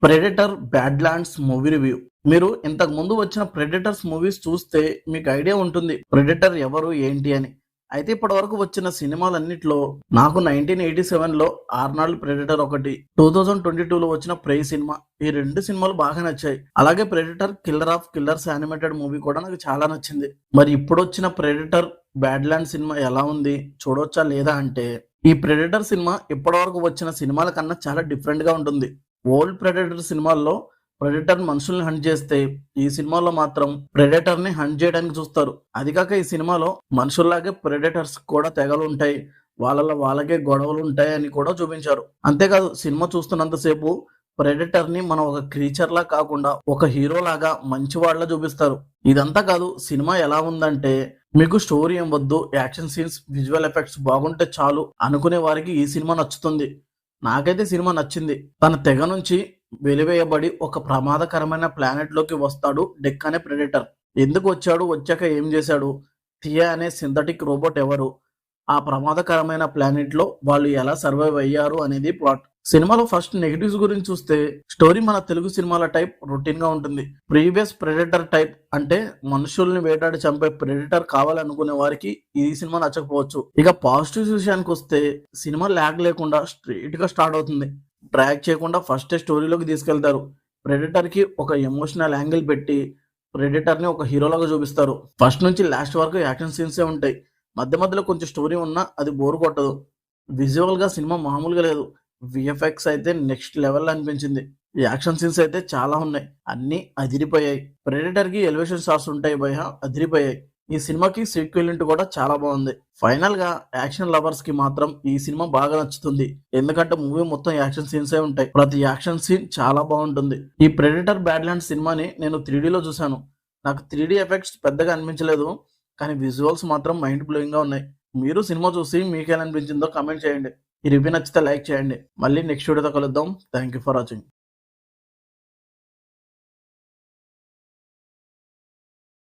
Predator బ్యాడ్లాండ్స్ movie review. మీరు ఇంతకు ముందు వచ్చిన ప్రెడేటర్స్ మూవీస్ చూస్తే మీకు ఐడియా ఉంటుంది ప్రెడేటర్ ఎవరు ఏంటి అని. అయితే ఇప్పటి వరకు వచ్చిన సినిమాలన్నిట్లో నాకు 1987లో ఆర్నాల్డ్ ప్రెడేటర్ ఒకటి, 2022లో వచ్చిన ప్రే సినిమా, ఈ రెండు సినిమాలు బాగా నచ్చాయి. అలాగే predator killer of killers animated movie కూడా నాకు చాలా నచ్చింది. మరి ఇప్పుడు వచ్చిన ప్రెడేటర్ బ్యాడ్లాండ్ సినిమా ఎలా ఉంది, చూడొచ్చా లేదా అంటే, ఈ ప్రెడేటర్ సినిమా ఇప్పటి వరకు వచ్చిన సినిమాల కన్నా చాలా డిఫరెంట్ గా ఉంటుంది. ఓల్డ్ ప్రెడేటర్ సినిమాల్లో ప్రెడేటర్ మనుషుల్ని హంట్ చేస్తే, ఈ సినిమాలో మాత్రం ప్రెడేటర్ ని హంట్ చేయడానికి చూస్తారు. అది కాక ఈ సినిమాలో మనుషుల్లాగే ప్రెడేటర్స్ కూడా తెగలు ఉంటాయి, వాళ్ళలో వాళ్ళకే గొడవలు ఉంటాయి అని కూడా చూపించారు. అంతేకాదు సినిమా చూస్తున్నంతసేపు ప్రెడేటర్ ని మనం ఒక క్రీచర్ లా కాకుండా ఒక హీరో లాగా మంచి వాళ్ళ చూపిస్తారు. ఇదంతా కాదు, సినిమా ఎలా ఉందంటే, మీకు స్టోరీ ఏం వద్దు, యాక్షన్ సీన్స్, విజువల్ ఎఫెక్ట్స్ బాగుంటే చాలు అనుకునే వారికి ఈ సినిమా నచ్చుతుంది. నాకైతే సినిమా నచ్చింది. తన తెగ నుంచి వెలివేయబడి ఒక ప్రమాదకరమైన ప్లానెట్ లోకి వస్తాడు డెక్ అనే ప్రెడేటర్. ఎందుకు వచ్చాడు, వచ్చాక ఏం చేశాడు, థియా అనే సింథటిక్ రోబోట్ ఎవరు, ఆ ప్రమాదకరమైన ప్లానెట్ లో వాళ్ళు ఎలా సర్వైవ్ అయ్యారు అనేది ప్లాట్. సినిమాలో ఫస్ట్ నెగిటివ్స్ గురించి చూస్తే, స్టోరీ మన తెలుగు సినిమాల టైప్ రొటీన్ గా ఉంటుంది. ప్రీవియస్ ప్రెడేటర్ టైప్ అంటే మనుషుల్ని వేటాడి చంపే ప్రెడేటర్ కావాలనుకునే వారికి ఈ సినిమా నచ్చకపోవచ్చు. ఇక పాజిటివ్స్ విషయానికి వస్తే, సినిమా ల్యాగ్ లేకుండా స్ట్రైట్ గా స్టార్ట్ అవుతుంది. డ్రాగ్ చేయకుండా ఫస్ట్ స్టోరీలోకి తీసుకెళ్తారు. ప్రెడేటర్ కి ఒక ఎమోషనల్ యాంగిల్ పెట్టి ప్రెడేటర్ ని ఒక హీరోలాగా చూపిస్తారు. ఫస్ట్ నుంచి లాస్ట్ వరకు యాక్షన్ సీన్సే ఉంటాయి. మధ్య మధ్యలో కొంచెం స్టోరీ ఉన్నా అది బోర్ కొట్టదు. విజువల్ గా సినిమా మామూలుగా లేదు. విఎఫ్ఎక్స్ అయితే నెక్స్ట్ లెవెల్ అనిపించింది. యాక్షన్ సీన్స్ అయితే చాలా ఉన్నాయి, అన్ని అదిరిపోయాయి. ప్రెడేటర్ కి ఎలివేషన్ షాట్స్ ఉంటాయి భయ, అదిరిపోయాయి. ఈ సినిమాకి సీక్వెల్ కూడా చాలా బాగుంది. ఫైనల్ గా యాక్షన్ లవర్స్ కి మాత్రం ఈ సినిమా బాగా నచ్చుతుంది. ఎందుకంటే మూవీ మొత్తం యాక్షన్ సీన్సే ఉంటాయి. ప్రతి యాక్షన్ సీన్ చాలా బాగుంటుంది. ఈ ప్రెడేటర్ బ్యాడ్లాండ్ సినిమాని నేను 3Dలో చూశాను. నాకు 3D ఎఫెక్ట్స్ పెద్దగా అనిపించలేదు, కానీ విజువల్స్ మాత్రం మైండ్ బ్లోయింగ్ గా ఉన్నాయి. మీరు సినిమా చూసి మీకేమనిపించిందో కామెంట్ చేయండి. ఈ రివ్యూ నచ్చితే లైక్ చేయండి. మళ్ళీ నెక్స్ట్ వీడియోతో కలుద్దాం. Thank you for watching.